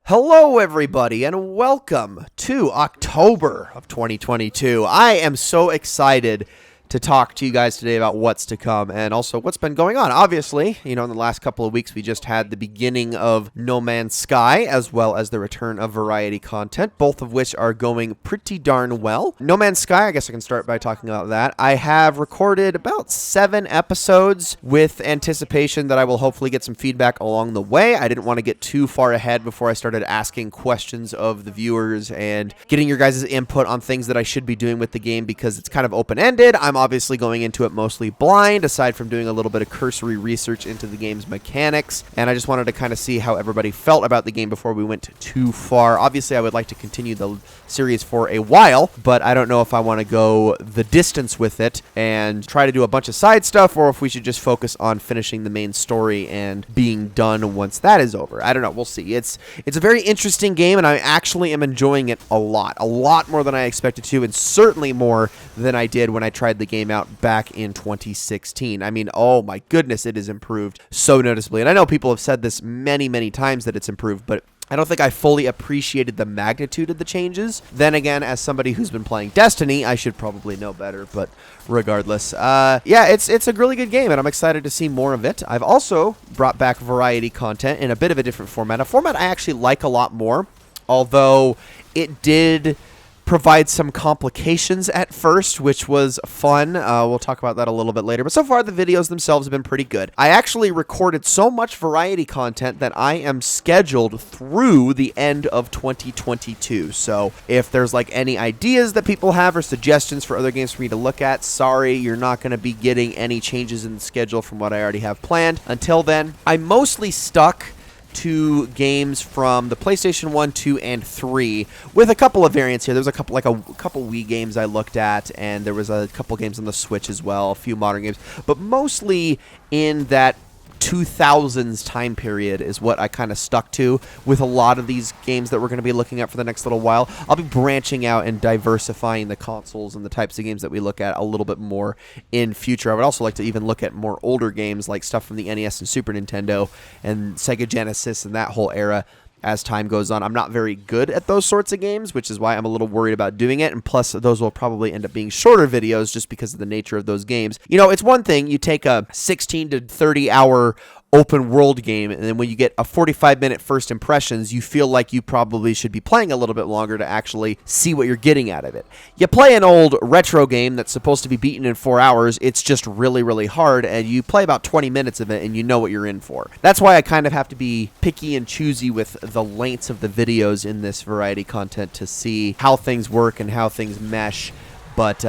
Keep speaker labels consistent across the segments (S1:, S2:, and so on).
S1: Hello, everybody, and welcome to October of 2022. I am so excited to talk to you guys today about what's to come and also what's been going on. Obviously, in the last couple of weeks, we just had the beginning of No Man's Sky as well as the return of variety content, both of which are going pretty darn well. No Man's Sky, I guess I can start by talking about that. I have recorded about 7 episodes with anticipation that I will hopefully get some feedback along the way. I didn't want to get too far ahead before I started asking questions of the viewers and getting your guys' input on things that I should be doing with the game because it's kind of open-ended. I'm obviously going into it mostly blind, aside from doing a little bit of cursory research into the game's mechanics, and I just wanted to kind of see how everybody felt about the game before we went too far. Obviously, I would like to continue the series for a while, but I don't know if I want to go the distance with it and try to do a bunch of side stuff, or if we should just focus on finishing the main story and being done once that is over. I don't know. We'll see. It's a very interesting game, and I actually am enjoying it a lot more than I expected to, and certainly more than I did when I tried the game out back in 2016. I mean, oh my goodness, it has improved so noticeably. And I know people have said this many times that it's improved, but I don't think I fully appreciated the magnitude of the changes. Then again, as somebody who's been playing Destiny, I should probably know better, but regardless. Yeah, it's a really good game, and I'm excited to see more of it. I've also brought back variety content in a bit of a different format, a format I actually like a lot more, although it did provide some complications at first, which was fun. We'll talk about that a little bit later. But so far, the videos themselves have been pretty good. I actually recorded so much variety content that I am scheduled through the end of 2022. So if there's like any ideas that people have or suggestions for other games for me to look at, sorry, you're not going to be getting any changes in the schedule from what I already have planned. Until then, I'm mostly stuck to games from the PlayStation 1, 2, and 3, with a couple of variants here. There's a couple Wii games I looked at, and there was a couple games on the Switch as well, a few modern games, but mostly in that 2000s time period is what I kind of stuck to with a lot of these games that we're going to be looking at for the next little while. I'll be branching out and diversifying the consoles and the types of games that we look at a little bit more in future. I would also like to even look at more older games like stuff from the NES and Super Nintendo and Sega Genesis and that whole era as time goes on. I'm not very good at those sorts of games, which is why I'm a little worried about doing it, and plus those will probably end up being shorter videos just because of the nature of those games. It's one thing, you take a 16 to 30 hour open world game, and then when you get a 45-minute first impressions, you feel like you probably should be playing a little bit longer to actually see what you're getting out of it. You play an old retro game that's supposed to be beaten in 4 hours, it's just really hard, and you play about 20 minutes of it and you know what you're in for. That's why I kind of have to be picky and choosy with the lengths of the videos in this variety content to see how things work and how things mesh, but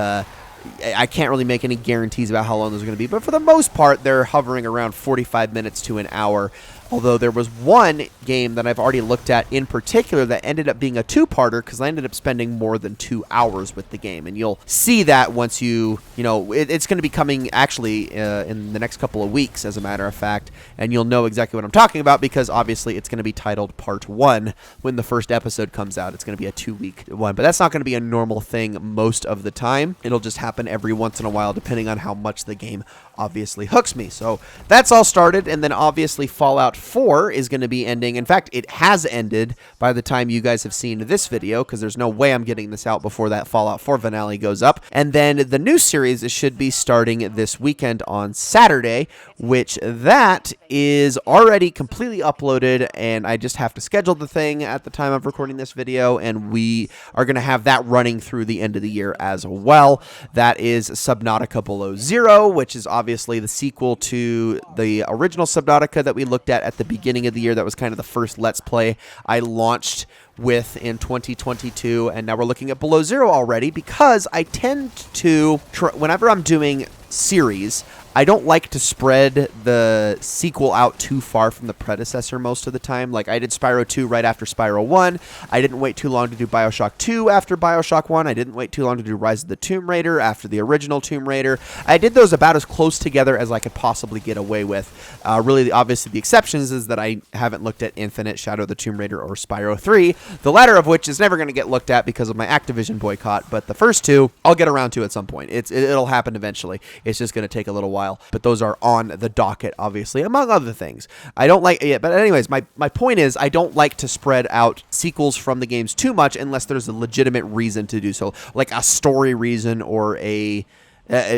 S1: I can't really make any guarantees about how long those are going to be, but for the most part, they're hovering around 45 minutes to an hour. Although there was one game that I've already looked at in particular that ended up being a two-parter because I ended up spending more than 2 hours with the game. And you'll see that once it's going to be coming actually in the next couple of weeks, as a matter of fact. And you'll know exactly what I'm talking about because obviously it's going to be titled Part 1 when the first episode comes out. It's going to be a 2-week one, but that's not going to be a normal thing most of the time. It'll just happen every once in a while depending on how much the game obviously hooks me. So that's all started, and then obviously Fallout 4 is going to be ending. In fact, it has ended by the time you guys have seen this video, because there's no way I'm getting this out before that Fallout 4 finale goes up. And then the new series should be starting this weekend on Saturday, which that is already completely uploaded, and I just have to schedule the thing at the time of recording this video, and we are going to have that running through the end of the year as well. That is Subnautica Below Zero, which is obviously the sequel to the original Subnautica that we looked at the beginning of the year. That was kind of the first Let's Play I launched with in 2022, and now we're looking at Below Zero already because I tend to, whenever I'm doing series, I don't like to spread the sequel out too far from the predecessor most of the time. Like, I did Spyro 2 right after Spyro 1. I didn't wait too long to do Bioshock 2 after Bioshock 1. I didn't wait too long to do Rise of the Tomb Raider after the original Tomb Raider. I did those about as close together as I could possibly get away with. Really, obviously, the exceptions is that I haven't looked at Infinite, Shadow of the Tomb Raider, or Spyro 3, the latter of which is never going to get looked at because of my Activision boycott, but the first two, I'll get around to at some point. It'll happen eventually. It's just going to take a little while. while, but those are on the docket, obviously, among other things. I don't like it, but anyways, my point is I don't like to spread out sequels from the games too much unless there's a legitimate reason to do so, like a story reason or a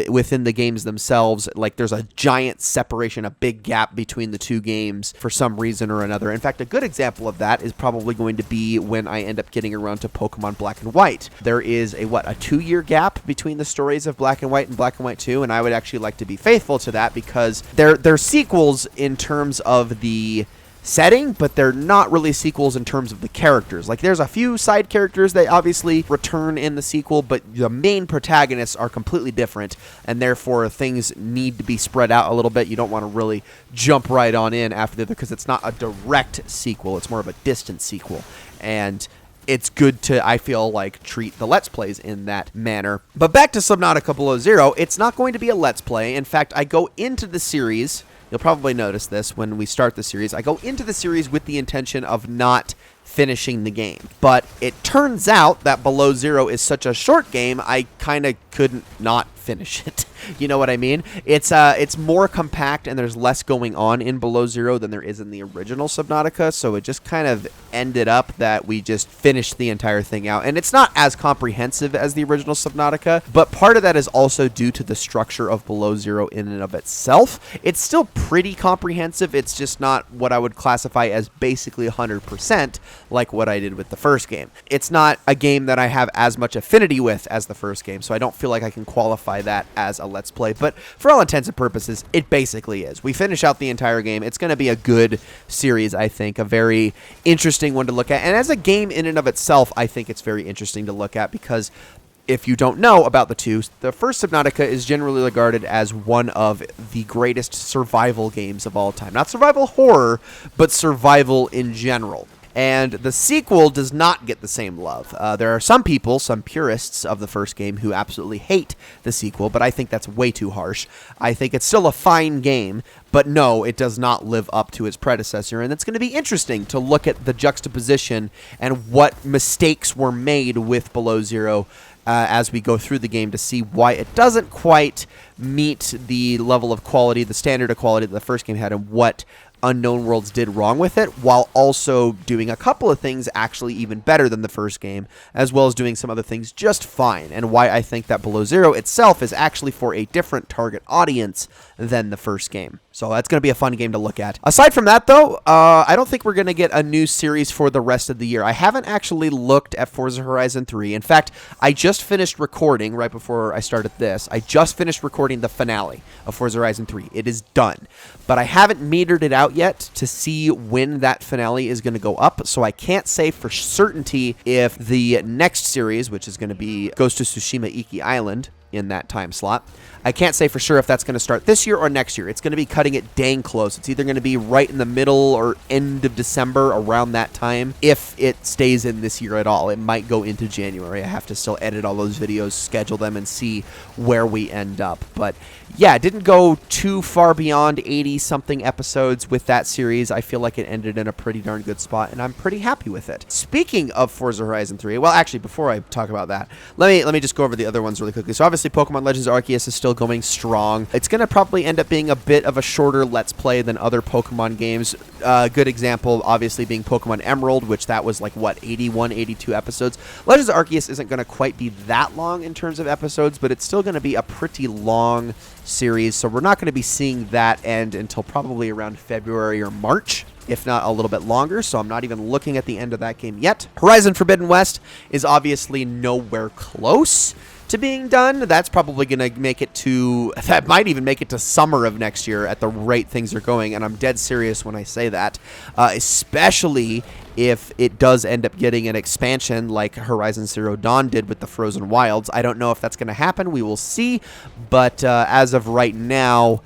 S1: within the games themselves, like there's a giant separation, a big gap between the two games for some reason or another. In fact, a good example of that is probably going to be when I end up getting around to Pokemon Black and White. There is a 2-year gap between the stories of Black and White and Black and White 2, and I would actually like to be faithful to that because they're sequels in terms of the setting, but they're not really sequels in terms of the characters. Like, there's a few side characters that obviously return in the sequel, but the main protagonists are completely different, and therefore things need to be spread out a little bit. You don't want to really jump right on in after the other because it's not a direct sequel. It's more of a distant sequel, and it's good to, I feel like, treat the Let's Plays in that manner. But back to Subnautica Below Zero, it's not going to be a Let's Play. In fact, I go into the series, you'll probably notice this when we start the series, I go into the series with the intention of not finishing the game. But it turns out that Below Zero is such a short game, I kind of couldn't not finish it. You know what I mean? It's more compact and there's less going on in Below Zero than there is in the original Subnautica, so it just kind of ended up that we just finished the entire thing out. And it's not as comprehensive as the original Subnautica, but part of that is also due to the structure of Below Zero in and of itself. It's still pretty comprehensive, it's just not what I would classify as basically 100% like what I did with the first game. It's not a game that I have as much affinity with as the first game, so I don't feel like I can qualify that as a Let's Play, but for all intents and purposes, it basically is. We finish out the entire game. It's going to be a good series, I think, a very interesting one to look at, and as a game in and of itself, I think it's very interesting to look at because if you don't know about the two, the first Subnautica is generally regarded as one of the greatest survival games of all time. Not survival horror, but survival in general. And the sequel does not get the same love. There are some people, some purists of the first game, who absolutely hate the sequel, but I think that's way too harsh. I think it's still a fine game, but no, it does not live up to its predecessor, and it's going to be interesting to look at the juxtaposition and what mistakes were made with Below Zero as we go through the game to see why it doesn't quite meet the level of quality, the standard of quality that the first game had, and what Unknown Worlds did wrong with it, while also doing a couple of things actually even better than the first game, as well as doing some other things just fine, and why I think that Below Zero itself is actually for a different target audience than the first game. So that's going to be a fun game to look at. Aside from that, though, I don't think we're going to get a new series for the rest of the year. I haven't actually looked at Forza Horizon 3. In fact, I just finished recording, right before I started this, I just finished recording the finale of Forza Horizon 3. It is done. But I haven't metered it out yet to see when that finale is going to go up, so I can't say for certainty if the next series, which is going to be Ghost of Tsushima Iki Island, in that time slot. I can't say for sure if that's going to start this year or next year. It's going to be cutting it dang close. It's either going to be right in the middle or end of December, around that time, if it stays in this year at all. It might go into January. I have to still edit all those videos, schedule them, and see where we end up. But yeah, it didn't go too far beyond 80-something episodes with that series. I feel like it ended in a pretty darn good spot, and I'm pretty happy with it. Speaking of Forza Horizon 3, well, actually, before I talk about that, let me just go over the other ones really quickly. So obviously, Pokemon Legends Arceus is still going strong. It's going to probably end up being a bit of a shorter Let's Play than other Pokemon games. Good example, obviously, being Pokemon Emerald, which that was like, what, 81, 82 episodes? Legends Arceus isn't going to quite be that long in terms of episodes, but it's still going to be a pretty long series, so we're not going to be seeing that end until probably around February or March, if not a little bit longer, so I'm not even looking at the end of that game yet. Horizon Forbidden West is obviously nowhere close to being done. That's probably going to make it to, that might even make it to summer of next year at the rate things are going, and I'm dead serious when I say that, especially if it does end up getting an expansion like Horizon Zero Dawn did with the Frozen Wilds. I don't know if that's going to happen. We will see, but as of right now,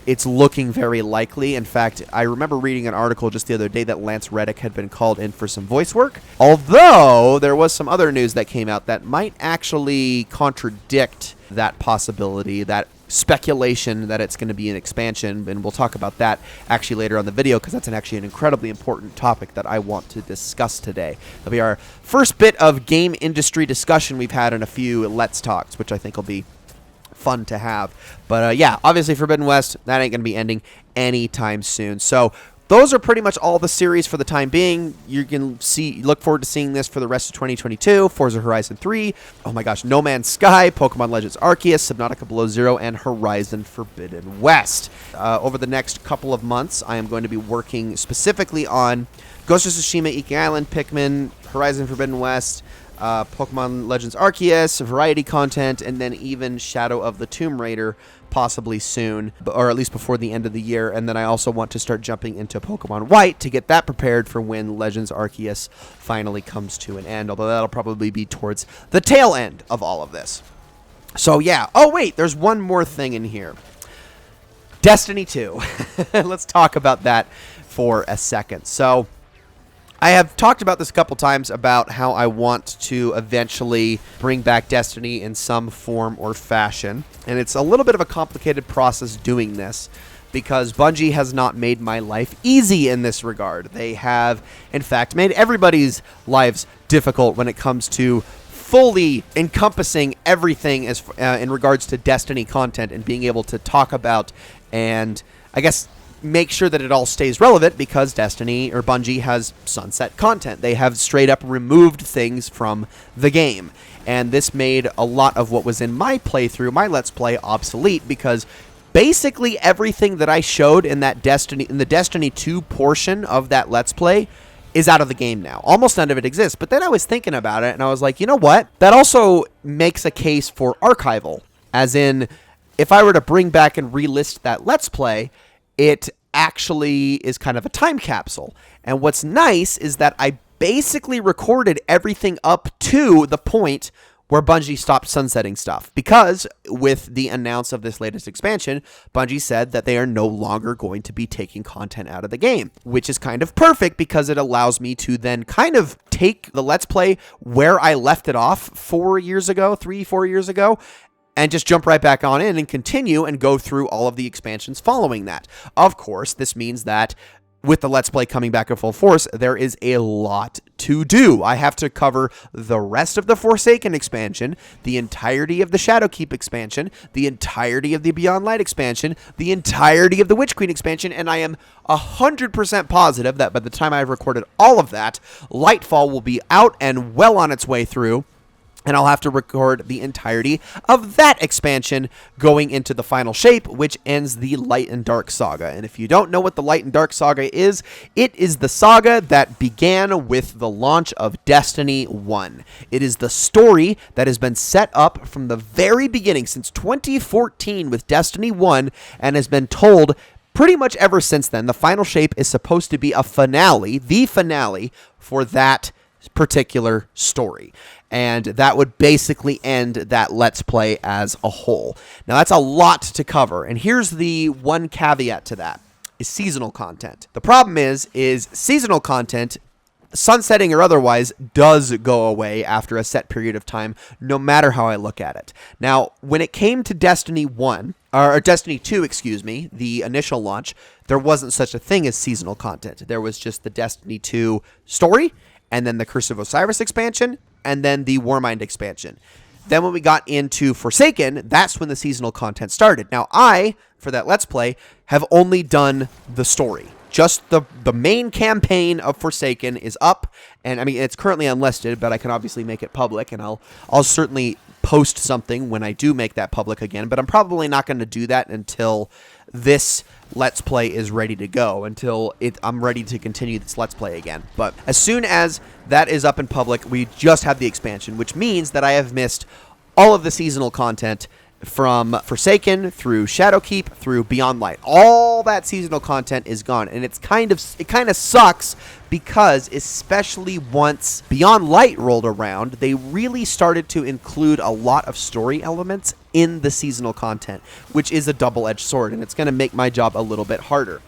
S1: it's looking very likely. In fact, I remember reading an article just the other day that Lance Reddick had been called in for some voice work, although there was some other news that came out that might actually contradict that possibility, that speculation that it's going to be an expansion, and we'll talk about that actually later on the video because that's actually an incredibly important topic that I want to discuss today. That'll be our first bit of game industry discussion we've had in a few Let's Talks, which I think will be fun to have. But yeah, obviously Forbidden West, that ain't going to be ending anytime soon. So those are pretty much all the series for the time being. You can look forward to seeing this for the rest of 2022. Forza Horizon 3, oh my gosh, No Man's Sky, Pokemon Legends Arceus, Subnautica Below Zero, and Horizon Forbidden West. Over the next couple of months, I am going to be working specifically on Ghost of Tsushima, Iki Island, Pikmin, Horizon Forbidden West, Pokemon Legends Arceus, variety content, and then even Shadow of the Tomb Raider possibly soon, or at least before the end of the year. And then I also want to start jumping into Pokemon White to get that prepared for when Legends Arceus finally comes to an end, although that'll probably be towards the tail end of all of this. So yeah. Oh wait, there's one more thing in here. Destiny 2. Let's talk about that for a second. So I have talked about this a couple times about how I want to eventually bring back Destiny in some form or fashion. And it's a little bit of a complicated process doing this because Bungie has not made my life easy in this regard. They have, in fact, made everybody's lives difficult when it comes to fully encompassing everything as in regards to Destiny content and being able to talk about and, I guess, make sure that it all stays relevant because Destiny or Bungie has sunset content. They have straight up removed things from the game. And this made a lot of what was in my playthrough, my Let's Play, obsolete because basically everything that I showed in that the Destiny 2 portion of that Let's Play is out of the game now. Almost none of it exists. But then I was thinking about it and I was like, you know what? That also makes a case for archival. As in, if I were to bring back and relist that Let's Play, it actually is kind of a time capsule. And what's nice is that I basically recorded everything up to the point where Bungie stopped sunsetting stuff. Because with the announce of this latest expansion, Bungie said that they are no longer going to be taking content out of the game, which is kind of perfect because it allows me to then kind of take the Let's Play where I left it off 4 years ago, 4 years ago, and just jump right back on in and continue and go through all of the expansions following that. Of course, this means that with the Let's Play coming back in full force, there is a lot to do. I have to cover the rest of the Forsaken expansion, the entirety of the Shadowkeep expansion, the entirety of the Beyond Light expansion, the entirety of the Witch Queen expansion, and I am 100% positive that by the time I've recorded all of that, Lightfall will be out and well on its way through. And I'll have to record the entirety of that expansion going into the final shape, which ends the Light and Dark saga. And if you don't know what the Light and Dark saga is, it is the saga that began with the launch of Destiny 1. It is the story that has been set up from the very beginning, since 2014 with Destiny 1, and has been told pretty much ever since then. The final shape is supposed to be a finale, the finale for that particular story. And that would basically end that Let's Play as a whole. Now, that's a lot to cover. And here's the one caveat to that, is seasonal content. The problem is seasonal content, sunsetting or otherwise, does go away after a set period of time, no matter how I look at it. Now, when it came to Destiny 1, or Destiny 2, excuse me, the initial launch, there wasn't such a thing as seasonal content. There was just the Destiny 2 story, and then the Curse of Osiris expansion, and then the Warmind expansion. Then when we got into Forsaken, that's when the seasonal content started. Now, I, for that Let's Play, have only done the story. Just the main campaign of Forsaken is up, and I mean, it's currently unlisted, but I can obviously make it public, and I'll certainly post something when I do make that public again, but I'm probably not going to do that until this Let's Play is ready to go, until I'm ready to continue this Let's Play again. But as soon as that is up in public, we just have the expansion, which means that I have missed all of the seasonal content from Forsaken through Shadowkeep through Beyond Light. All that seasonal content is gone, and it kind of sucks because especially once Beyond Light rolled around, they really started to include a lot of story elements in the seasonal content, which is a double-edged sword, and it's going to make my job a little bit harder.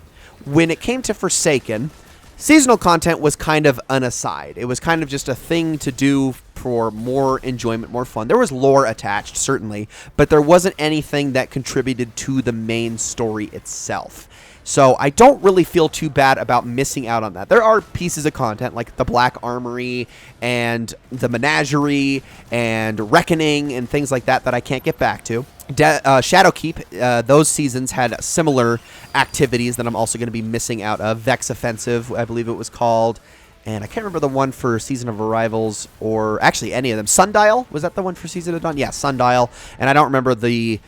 S1: When it came to Forsaken, seasonal content was kind of an aside. It was kind of just a thing to do for more enjoyment, more fun. There was lore attached, certainly, but there wasn't anything that contributed to the main story itself. So I don't really feel too bad about missing out on that. There are pieces of content like the Black Armory and the Menagerie and Reckoning and things like that that I can't get back to. Shadowkeep, those seasons had similar activities that I'm also going to be missing out of. Vex Offensive, I believe it was called. And I can't remember the one for Season of Arrivals, or actually any of them. Sundial, was that the one for Season of Dawn? Yeah, Sundial. And I don't remember the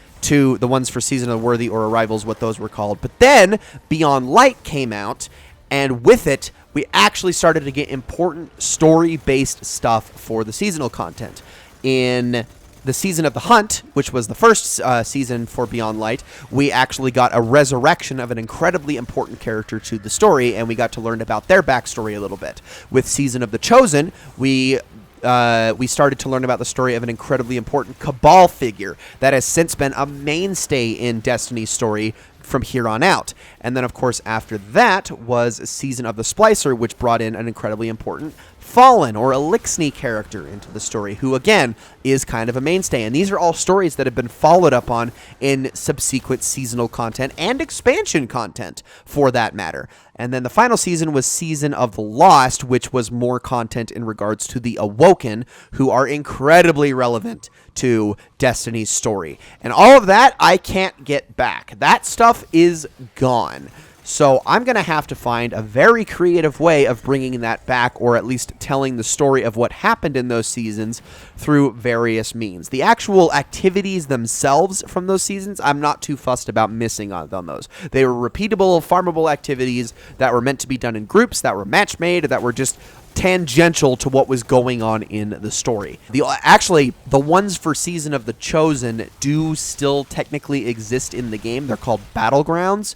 S1: ones for Season of Worthy or Arrivals, what those were called. But then Beyond Light came out, and with it, we actually started to get important story-based stuff for the seasonal content. In the Season of the Hunt, which was the first season for Beyond Light, we actually got a resurrection of an incredibly important character to the story, and we got to learn about their backstory a little bit. With Season of the Chosen, we started to learn about the story of an incredibly important Cabal figure that has since been a mainstay in Destiny's story from here on out. And then, of course, after that was Season of the Splicer, which brought in an incredibly important Fallen or Elixni character into the story, who again is kind of a mainstay. And these are all stories that have been followed up on in subsequent seasonal content and expansion content, for that matter. And then the final season was Season of the Lost, which was more content in regards to the Awoken, who are incredibly relevant to Destiny's story. And all of that I can't get back. That stuff is gone. So I'm going to have to find a very creative way of bringing that back, or at least telling the story of what happened in those seasons through various means. The actual activities themselves from those seasons, I'm not too fussed about missing on those. They were repeatable, farmable activities that were meant to be done in groups, that were match-made, that were just tangential to what was going on in the story. Actually, the ones for Season of the Chosen do still technically exist in the game. They're called Battlegrounds,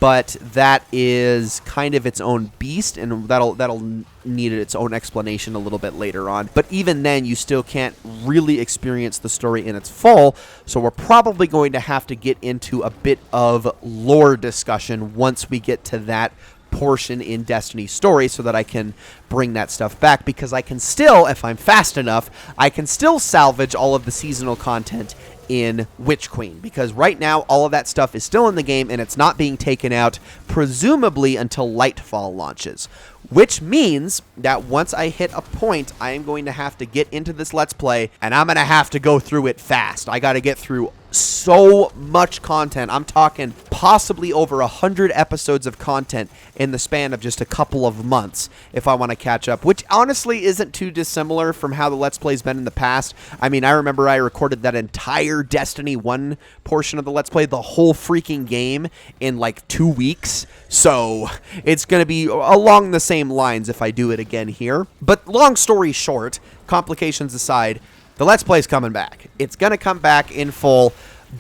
S1: but that is kind of its own beast, and that'll need its own explanation a little bit later on. But even then, you still can't really experience the story in its full, so we're probably going to have to get into a bit of lore discussion once we get to that portion in Destiny's story, so that I can bring that stuff back, because I can still, if I'm fast enough, I can still salvage all of the seasonal content in Witch Queen, because right now all of that stuff is still in the game and it's not being taken out, presumably until Lightfall launches, which means that once I hit a point, I am going to have to get into this Let's Play, and I'm going to have to go through it fast. I got to get through so much content. I'm talking possibly over 100 episodes of content in the span of just a couple of months if I want to catch up, which honestly isn't too dissimilar from how the Let's Play's been in the past. I mean, I remember I recorded that entire Destiny 1 portion of the Let's Play, the whole freaking game, in like 2 weeks. So it's going to be along the same lines if I do it again here. But long story short, complications aside, the Let's Play's coming back. It's going to come back in full,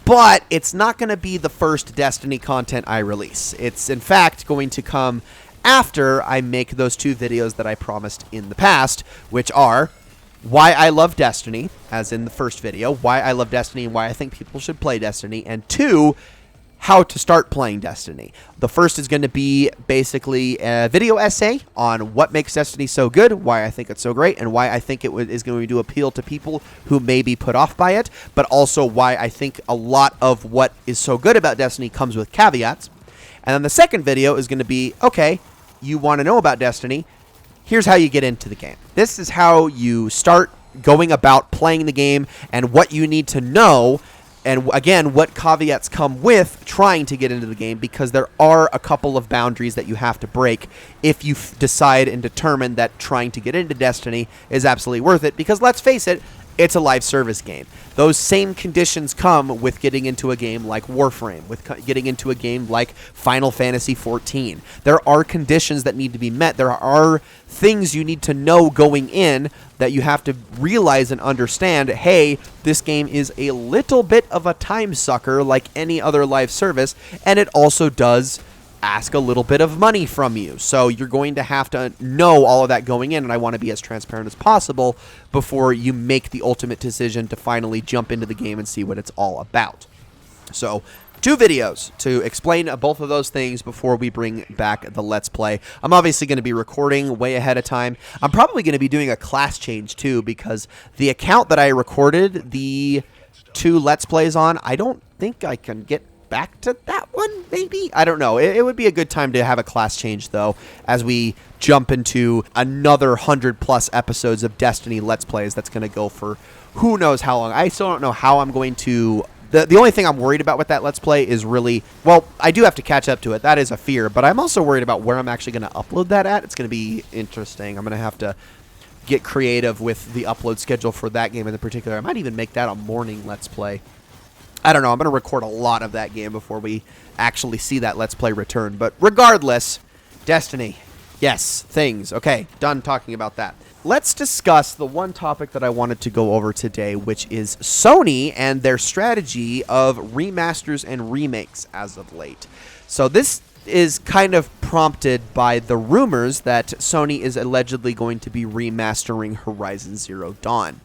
S1: but it's not going to be the first Destiny content I release. It's, in fact, going to come after I make those 2 videos that I promised in the past, which are why I love Destiny, as in the first video, why I love Destiny and why I think people should play Destiny, and 2, how to start playing Destiny. The first is going to be basically a video essay on what makes Destiny so good, why I think it's so great, and why I think it is going to appeal to people who may be put off by it, but also why I think a lot of what is so good about Destiny comes with caveats. And then the second video is going to be, okay, you want to know about Destiny, here's how you get into the game. This is how you start going about playing the game and what you need to know. And again, what caveats come with trying to get into the game, because there are a couple of boundaries that you have to break if you decide and determine that trying to get into Destiny is absolutely worth it. Because let's face it, it's a live service game. Those same conditions come with getting into a game like Warframe, with getting into a game like Final Fantasy XIV. There are conditions that need to be met. There are things you need to know going in that you have to realize and understand, hey, this game is a little bit of a time sucker like any other live service, and it also does ask a little bit of money from you. So you're going to have to know all of that going in, and I want to be as transparent as possible before you make the ultimate decision to finally jump into the game and see what it's all about. So 2 videos to explain both of those things before we bring back the Let's Play. I'm obviously going to be recording way ahead of time. I'm probably going to be doing a class change too, because the account that I recorded the 2 Let's Plays on, I don't think I can get back to that one, maybe? I don't know. It would be a good time to have a class change, though, as we jump into another 100+ episodes of Destiny Let's Plays that's going to go for who knows how long. I still don't know how I'm going to... The only thing I'm worried about with that Let's Play is really... Well, I do have to catch up to it. That is a fear. But I'm also worried about where I'm actually going to upload that at. It's going to be interesting. I'm going to have to get creative with the upload schedule for that game in particular. I might even make that a morning Let's Play. I don't know. I'm going to record a lot of that game before we actually see that Let's Play return. But regardless, Destiny. Yes, things. Okay, done talking about that. Let's discuss the one topic that I wanted to go over today, which is Sony and their strategy of remasters and remakes as of late. So this is kind of prompted by the rumors that Sony is allegedly going to be remastering Horizon Zero Dawn.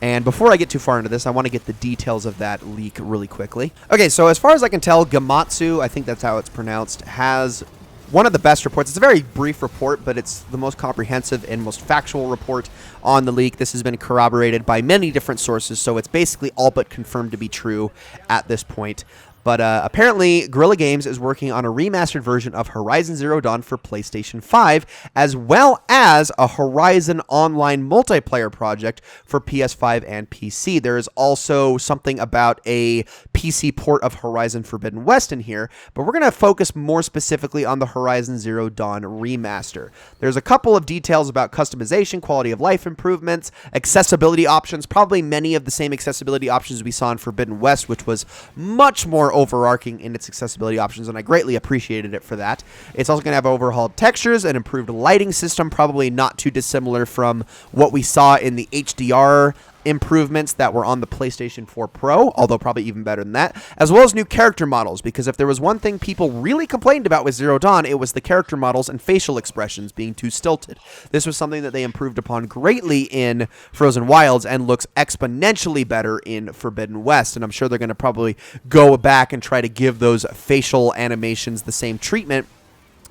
S1: And before I get too far into this, I want to get the details of that leak really quickly. Okay, so as far as I can tell, Gamatsu, I think that's how it's pronounced, has one of the best reports. It's a very brief report, but it's the most comprehensive and most factual report on the leak. This has been corroborated by many different sources, so it's basically all but confirmed to be true at this point. But apparently, Guerrilla Games is working on a remastered version of Horizon Zero Dawn for PlayStation 5, as well as a Horizon Online multiplayer project for PS5 and PC. There is also something about a PC port of Horizon Forbidden West in here, but we're going to focus more specifically on the Horizon Zero Dawn remaster. There's a couple of details about customization, quality of life improvements, accessibility options, probably many of the same accessibility options we saw in Forbidden West, which was much more overarching in its accessibility options, and I greatly appreciated it for that. It's also going to have overhauled textures, an improved lighting system, probably not too dissimilar from what we saw in the HDR improvements that were on the PlayStation 4 Pro, although probably even better than that, as well as new character models, because if there was one thing people really complained about with Zero Dawn, it was the character models and facial expressions being too stilted. This was something that they improved upon greatly in Frozen Wilds and looks exponentially better in Forbidden West, and I'm sure they're going to probably go back and try to give those facial animations the same treatment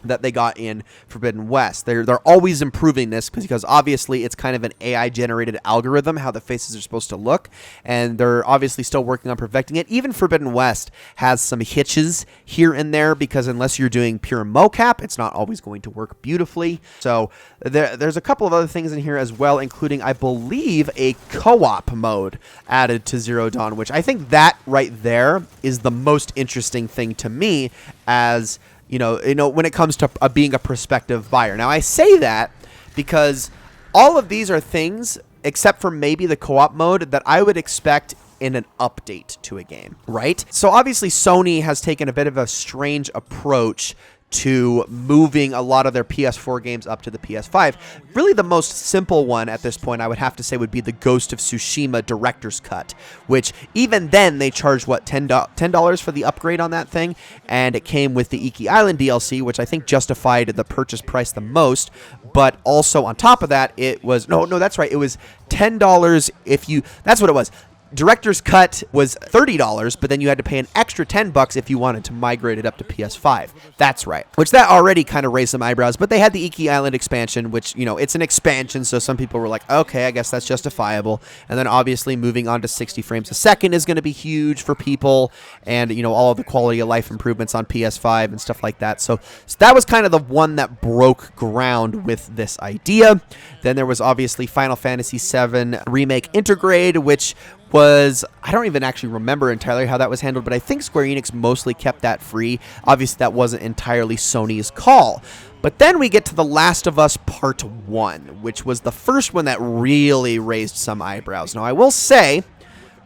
S1: that they got in Forbidden West. They're always improving this because obviously it's kind of an AI-generated algorithm, how the faces are supposed to look, and they're obviously still working on perfecting it. Even Forbidden West has some hitches here and there because unless you're doing pure mocap, it's not always going to work beautifully. So there's a couple of other things in here as well, including, I believe, a co-op mode added to Zero Dawn, which I think that right there is the most interesting thing to me as you know, when it comes to being a prospective buyer. Now, I say that because all of these are things, except for maybe the co-op mode, that I would expect in an update to a game, right? So obviously Sony has taken a bit of a strange approach to moving a lot of their PS4 games up to the PS5. Really the most simple one at this point, I would have to say, would be the Ghost of Tsushima Director's Cut, which even then they charged, what, $10 for the upgrade on that thing, and it came with the Iki Island DLC, which I think justified the purchase price the most, but also on top of that, it was, no, that's right, it was $10 if you, that's what it was. Director's Cut was $30, but then you had to pay an extra $10 if you wanted to migrate it up to PS5. That's right. Which that already kind of raised some eyebrows, but they had the Iki Island expansion, which, it's an expansion, so some people were like, okay, I guess that's justifiable. And then obviously moving on to 60 frames a second is going to be huge for people, and, all of the quality of life improvements on PS5 and stuff like that. So that was kind of the one that broke ground with this idea. Then there was obviously Final Fantasy VII Remake Intergrade, which was, I don't even actually remember entirely how that was handled, but I think Square Enix mostly kept that free. Obviously, that wasn't entirely Sony's call. But then we get to The Last of Us Part 1, which was the first one that really raised some eyebrows. Now, I will say,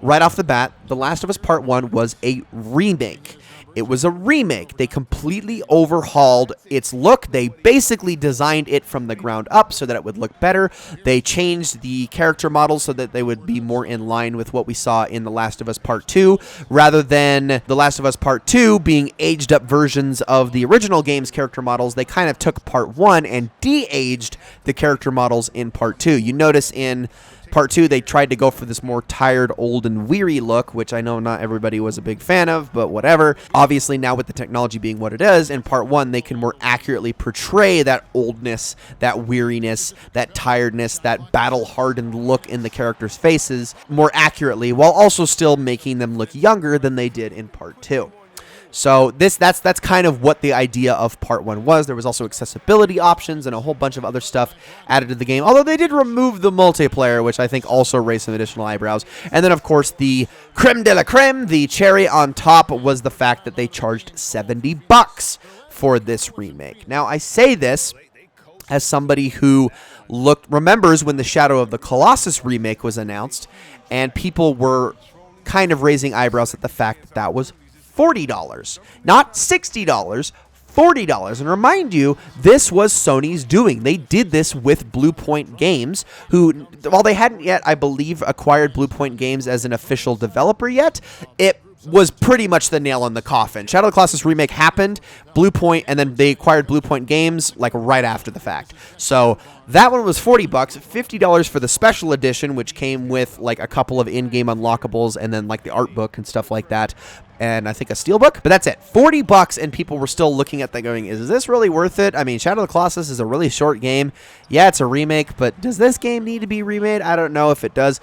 S1: right off the bat, The Last of Us Part 1 was a remake. It was a remake. They completely overhauled its look. They basically designed it from the ground up so that it would look better. They changed the character models so that they would be more in line with what we saw in The Last of Us Part 2, rather than The Last of Us Part 2 being aged up versions of the original game's character models. They kind of took Part 1 and de-aged the character models in Part 2. You notice in Part 2, they tried to go for this more tired, old, and weary look, which I know not everybody was a big fan of, but whatever. Obviously, now with the technology being what it is, in Part 1, they can more accurately portray that oldness, that weariness, that tiredness, that battle-hardened look in the characters' faces more accurately, while also still making them look younger than they did in Part 2. So that's kind of what the idea of part 1 was. There was also accessibility options and a whole bunch of other stuff added to the game, although they did remove the multiplayer, which I think also raised some additional eyebrows. And then, of course, the creme de la creme, the cherry on top, was the fact that they charged $70 for this remake. Now, I say this as somebody who remembers when the Shadow of the Colossus remake was announced, and people were kind of raising eyebrows at the fact that that was $40, not $60, $40. And remind you, this was Sony's doing. They did this with Blue Point Games, who, while they hadn't yet, I believe, acquired Blue Point Games as an official developer yet, it was pretty much the nail in the coffin. Shadow of the Colossus remake happened, Blue Point, and then they acquired Blue Point Games like right after the fact. So that one was $40, $50 for the special edition, which came with like a couple of in-game unlockables and then like the art book and stuff like that. And I think a steelbook, but that's it. $40, and people were still looking at that going, is this really worth it? I mean, Shadow of the Colossus is a really short game. Yeah, it's a remake, but does this game need to be remade? I don't know if it does.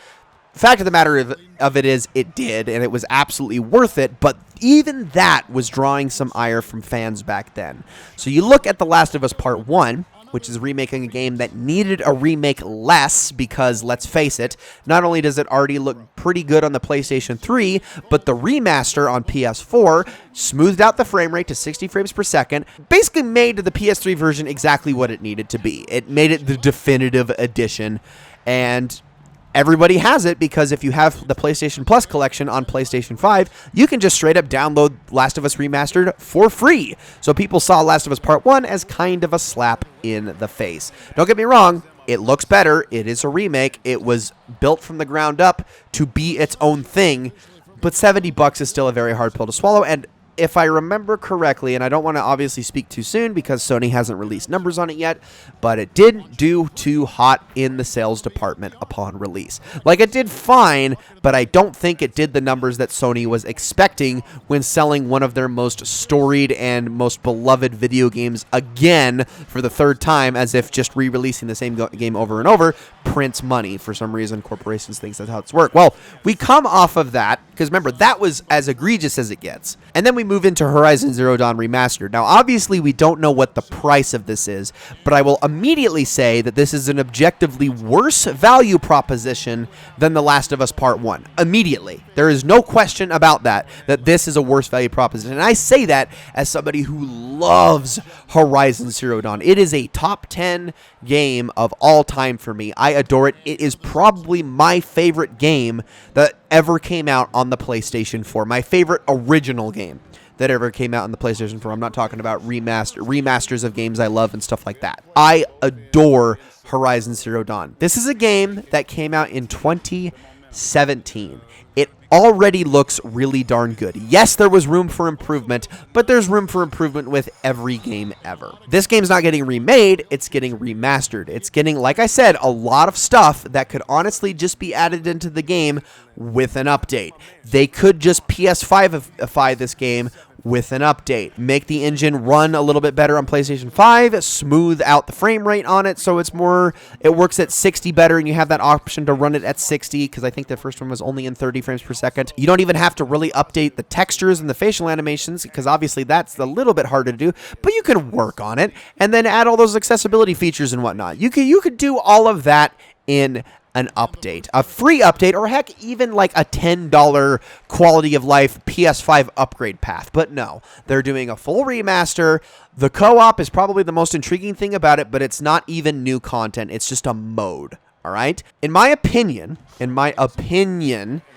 S1: Fact of the matter of it is, it did, and it was absolutely worth it, but even that was drawing some ire from fans back then. So you look at The Last of Us Part 1, which is remaking a game that needed a remake less because, let's face it, not only does it already look pretty good on the PlayStation 3, but the remaster on PS4 smoothed out the frame rate to 60 frames per second, basically made the PS3 version exactly what it needed to be. It made it the definitive edition, and everybody has it because if you have the PlayStation Plus collection on PlayStation 5, you can just straight up download Last of Us Remastered for free. So people saw Last of Us Part 1 as kind of a slap in the face. Don't get me wrong, it looks better. It is a remake. It was built from the ground up to be its own thing, but $70 is still a very hard pill to swallow. And if I remember correctly, and I don't want to obviously speak too soon because Sony hasn't released numbers on it yet, but it didn't do too hot in the sales department upon release. Like, it did fine, but I don't think it did the numbers that Sony was expecting when selling one of their most storied and most beloved video games again for the third time, as if just re-releasing the same game over and over prints money. For some reason, corporations think that's how it's worked. Well, we come off of that, because remember, that was as egregious as it gets. And then we move into Horizon Zero Dawn Remastered. Now, obviously, we don't know what the price of this is, but I will immediately say that this is an objectively worse value proposition than The Last of Us Part 1. Immediately. There is no question about that this is a worse value proposition. And I say that as somebody who loves Horizon Zero Dawn. It is a top 10 game of all time for me. I adore it. It is probably my favorite game that ever came out on the PlayStation 4. My favorite original game that ever came out on the PlayStation 4. I'm not talking about remasters of games I love and stuff like that. I adore Horizon Zero Dawn. This is a game that came out in 2017. It already looks really darn good. Yes, there was room for improvement, but there's room for improvement with every game ever. This game's not getting remade, it's getting remastered. It's getting, like I said, a lot of stuff that could honestly just be added into the game with an update. They could just PS5-ify this game with an update. Make the engine run a little bit better on PlayStation 5, smooth out the frame rate on it so it works at 60 better, and you have that option to run it at 60, because I think the first one was only in 30 frames per second. You don't even have to really update the textures and the facial animations, because obviously that's a little bit harder to do, but you can work on it, and then add all those accessibility features and whatnot. You could do all of that in an update, a free update, or heck, even like a $10 quality of life PS5 upgrade path. But no, they're doing a full remaster. The co-op is probably the most intriguing thing about it, but it's not even new content. It's just a mode. All right. In my opinion,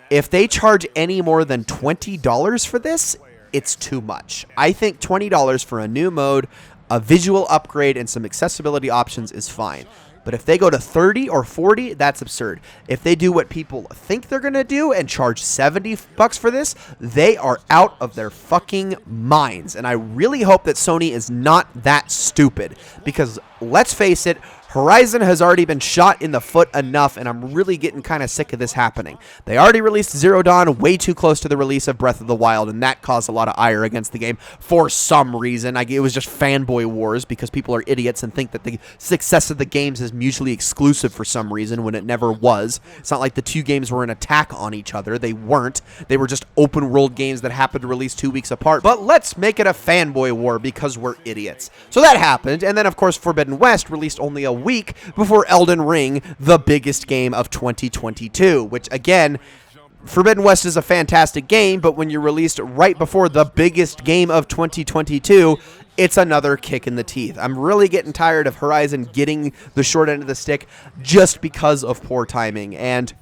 S1: if they charge any more than $20 for this, it's too much. I think $20 for a new mode, a visual upgrade, and some accessibility options is fine. But if they go to 30 or 40, that's absurd. If they do what people think they're going to do and charge $70 for this, they are out of their fucking minds. And I really hope that Sony is not that stupid, because let's face it, Horizon has already been shot in the foot enough, and I'm really getting kind of sick of this happening. They already released Zero Dawn way too close to the release of Breath of the Wild, and that caused a lot of ire against the game for some reason. It was just fanboy wars because people are idiots and think that the success of the games is mutually exclusive for some reason when it never was. It's not like the two games were an attack on each other. They weren't. They were just open world games that happened to release 2 weeks apart. But let's make it a fanboy war because we're idiots. So that happened, and then of course Forbidden West released only a week before Elden Ring, the biggest game of 2022, which again, Forbidden West is a fantastic game, but when you're released right before the biggest game of 2022, it's another kick in the teeth. I'm really getting tired of Horizon getting the short end of the stick just because of poor timing, and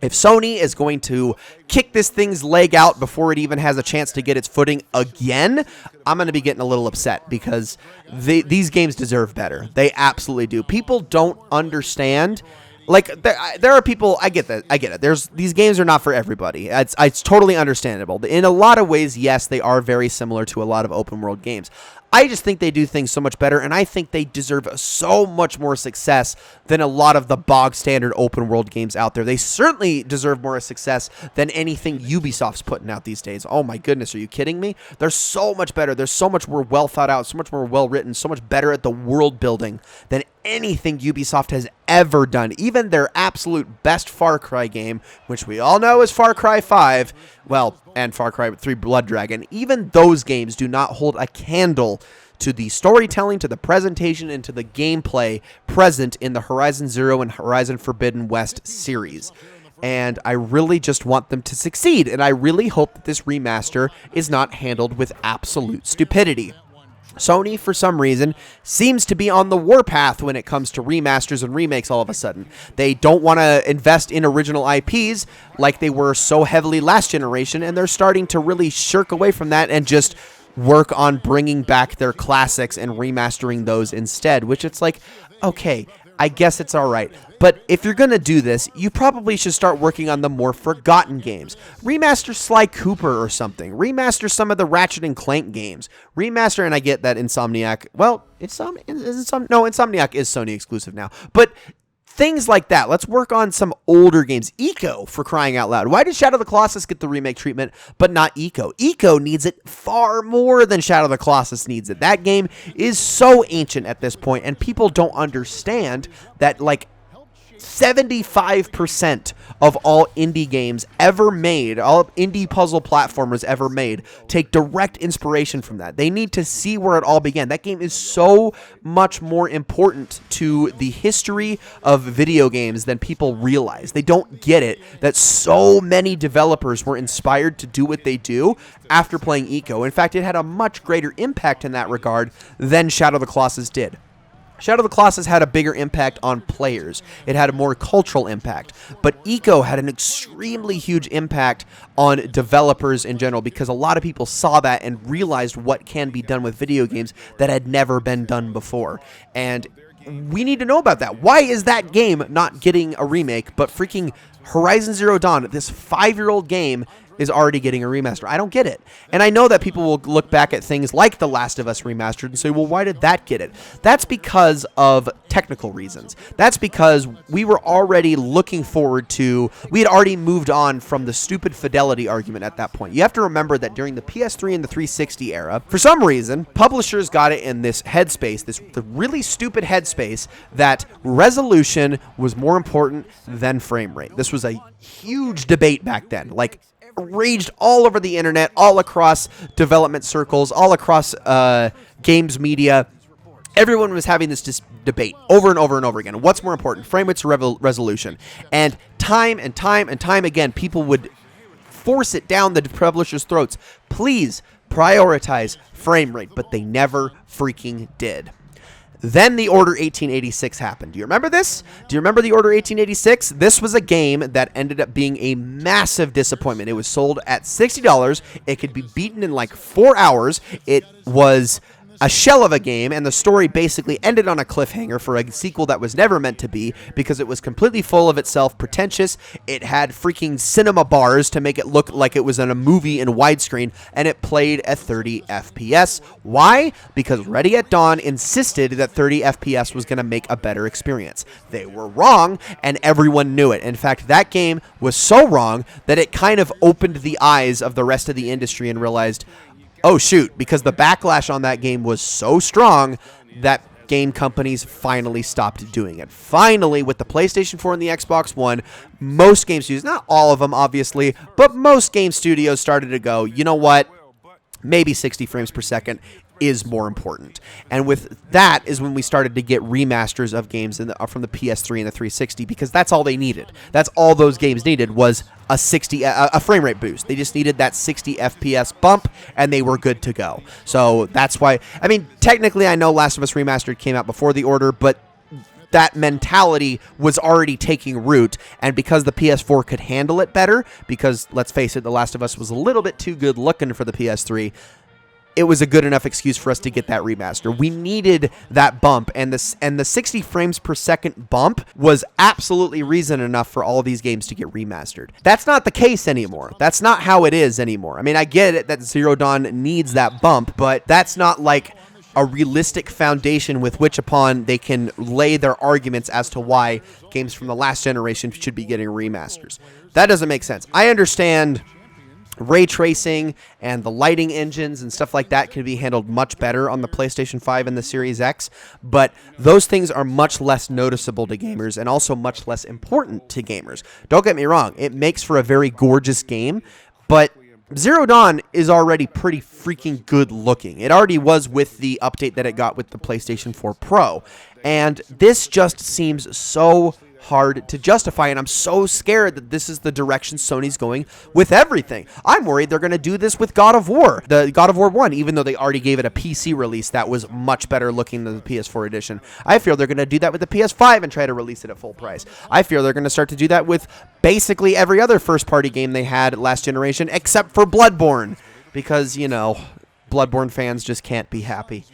S1: if Sony is going to kick this thing's leg out before it even has a chance to get its footing again, I'm going to be getting a little upset because these games deserve better. They absolutely do. People don't understand. Like, there are people, I get that, I get it. These games are not for everybody. It's totally understandable. In a lot of ways, yes, they are very similar to a lot of open world games. I just think they do things so much better, and I think they deserve so much more success than a lot of the bog standard open world games out there. They certainly deserve more success than anything Ubisoft's putting out these days. Oh my goodness, are you kidding me? They're so much better. They're so much more well thought out, so much more well written, so much better at the world building than anything Ubisoft has ever done. Even their absolute best Far Cry game, which we all know is Far Cry 5, well, and Far Cry 3 Blood Dragon, even those games do not hold a candle to the storytelling, to the presentation, and to the gameplay present in the Horizon Zero and Horizon Forbidden West series. And I really just want them to succeed, and I really hope that this remaster is not handled with absolute stupidity. Sony, for some reason, seems to be on the warpath when it comes to remasters and remakes all of a sudden. They don't want to invest in original IPs like they were so heavily last generation, and they're starting to really shirk away from that and just work on bringing back their classics and remastering those instead, which it's like, okay, I guess it's all right. But if you're going to do this, you probably should start working on the more forgotten games. Remaster Sly Cooper or something. Remaster some of the Ratchet and Clank games. Remaster, and I get that Insomniac, well, Insomniac is Sony exclusive now. But things like that. Let's work on some older games. Eco, for crying out loud. Why did Shadow of the Colossus get the remake treatment, but not Eco? Eco needs it far more than Shadow of the Colossus needs it. That game is so ancient at this point, and people don't understand that, like, 75% of all indie games ever made, all indie puzzle platformers ever made, take direct inspiration from that. They need to see where it all began. That game is so much more important to the history of video games than people realize. They don't get it that so many developers were inspired to do what they do after playing Eco. In fact, it had a much greater impact in that regard than Shadow of the Colossus did. Shadow of the Colossus had a bigger impact on players. It had a more cultural impact. But Eco had an extremely huge impact on developers in general because a lot of people saw that and realized what can be done with video games that had never been done before. And we need to know about that. Why is that game not getting a remake, but freaking Horizon Zero Dawn, this 5-year-old game, is already getting a remaster? I don't get it. And I know that people will look back at things like The Last of Us Remastered and say, well, why did that get it? That's because of technical reasons. That's because we were already looking forward to, we had already moved on from the stupid fidelity argument at that point. You have to remember that during the PS3 and the 360 era, for some reason, publishers got it in this headspace, the really stupid headspace, that resolution was more important than frame rate. This was a huge debate back then. Like, raged all over the internet, all across development circles, all across games media. Everyone was having this debate over and over and over again. What's more important, frame rates or resolution? And time and time and time again, people would force it down the publishers' throats. Please prioritize frame rate, but they never freaking did. Then the Order 1886 happened. Do you remember this? Do you remember the Order 1886? This was a game that ended up being a massive disappointment. It was sold at $60. It could be beaten in like 4 hours. It was a shell of a game, and the story basically ended on a cliffhanger for a sequel that was never meant to be because it was completely full of itself, pretentious. It had freaking cinema bars to make it look like it was in a movie in widescreen, and it played at 30 FPS. Why? Because Ready at Dawn insisted that 30 FPS was going to make a better experience. They were wrong, and everyone knew it. In fact, that game was so wrong that it kind of opened the eyes of the rest of the industry and realized, oh shoot, because the backlash on that game was so strong that game companies finally stopped doing it. Finally, with the PlayStation 4 and the Xbox One, most game studios, not all of them obviously, but most game studios started to go, you know what, maybe 60 frames per second is more important. And with that is when we started to get remasters of games from the PS3 and the 360, because that's all they needed. That's all those games needed was a frame rate boost. They just needed that 60 FPS bump, and they were good to go. So that's why, I mean, technically I know Last of Us Remastered came out before the order, but that mentality was already taking root, and because the PS4 could handle it better, because let's face it, The Last of Us was a little bit too good looking for the PS3, it was a good enough excuse for us to get that remaster. We needed that bump, and the 60 frames per second bump was absolutely reason enough for all of these games to get remastered. That's not the case anymore. That's not how it is anymore. I mean, I get it that Zero Dawn needs that bump, but that's not like a realistic foundation with which upon they can lay their arguments as to why games from the last generation should be getting remasters. That doesn't make sense. I understand ray tracing and the lighting engines and stuff like that can be handled much better on the PlayStation 5 and the Series X, but those things are much less noticeable to gamers and also much less important to gamers. Don't get me wrong, it makes for a very gorgeous game, but Zero Dawn is already pretty freaking good looking. It already was with the update that it got with the PlayStation 4 Pro, and this just seems so hard to justify, and I'm so scared that this is the direction Sony's going with everything. I'm worried they're going to do this with God of War, the God of War 1, even though they already gave it a PC release that was much better looking than the PS4 edition. I fear they're going to do that with the PS5 and try to release it at full price. I fear they're going to start to do that with basically every other first-party game they had last generation, except for Bloodborne, because, you know, Bloodborne fans just can't be happy.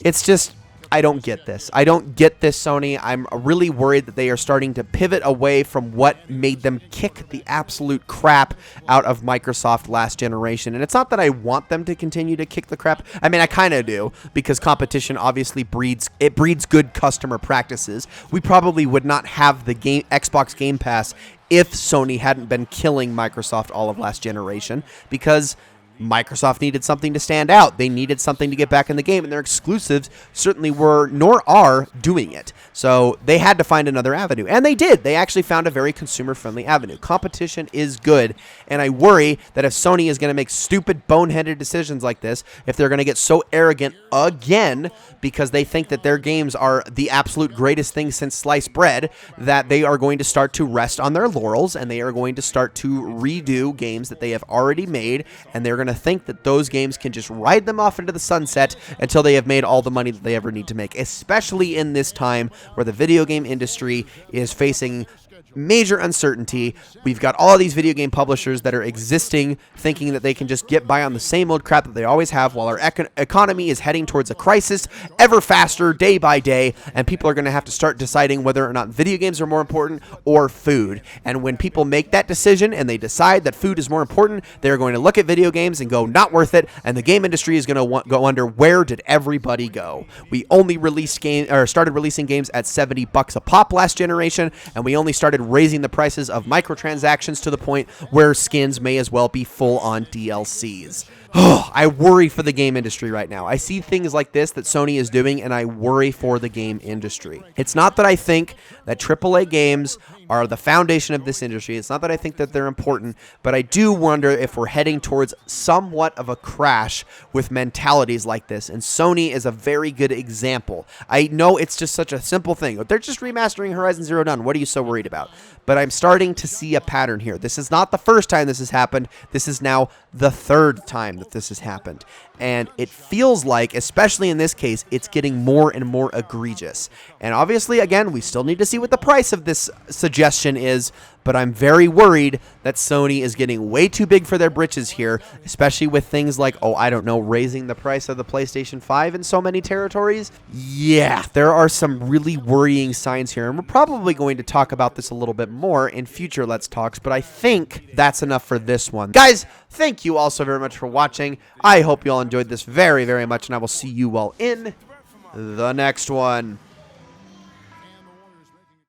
S1: It's just, I don't get this. I don't get this, Sony. I'm really worried that they are starting to pivot away from what made them kick the absolute crap out of Microsoft last generation. And it's not that I want them to continue to kick the crap. I mean, I kind of do, because competition obviously breeds good customer practices. We probably would not have the Xbox Game Pass if Sony hadn't been killing Microsoft all of last generation, because Microsoft needed something to stand out. They needed something to get back in the game, and their exclusives certainly were, nor are, doing it. So they had to find another avenue, and they did. They actually found a very consumer-friendly avenue. Competition is good, and I worry that if Sony is going to make stupid, boneheaded decisions like this, if they're going to get so arrogant again because they think that their games are the absolute greatest thing since sliced bread, that they are going to start to rest on their laurels, and they are going to start to redo games that they have already made, and they're going to think that those games can just ride them off into the sunset until they have made all the money that they ever need to make, especially in this time where the video game industry is facing major uncertainty. We've got all of these video game publishers that are existing, thinking that they can just get by on the same old crap that they always have, while our economy is heading towards a crisis ever faster day by day, and people are going to have to start deciding whether or not video games are more important or food. And when people make that decision and they decide that food is more important, they're going to look at video games and go, not worth it, and the game industry is going to go under, where did everybody go? We only started releasing games at $70 a pop last generation, and we only started raising the prices of microtransactions to the point where skins may as well be full-on DLCs. I worry for the game industry right now. I see things like this that Sony is doing, and I worry for the game industry. It's not that I think that AAA games are the foundation of this industry. It's not that I think that they're important, but I do wonder if we're heading towards somewhat of a crash with mentalities like this, and Sony is a very good example. I know it's just such a simple thing. They're just remastering Horizon Zero Dawn. What are you so worried about? But I'm starting to see a pattern here. This is not the first time this has happened. This is now the third time that this has happened. And it feels like, especially in this case, it's getting more and more egregious. And obviously, again, we still need to see what the price of this suggestion is, but I'm very worried that Sony is getting way too big for their britches here, especially with things like, oh, I don't know, raising the price of the PlayStation 5 in so many territories. Yeah, there are some really worrying signs here, and we're probably going to talk about this a little bit more in future Let's Talks, but I think that's enough for this one. Guys, thank you all so very much for watching. I hope you all enjoyed this very, very much, and I will see you all in the next one.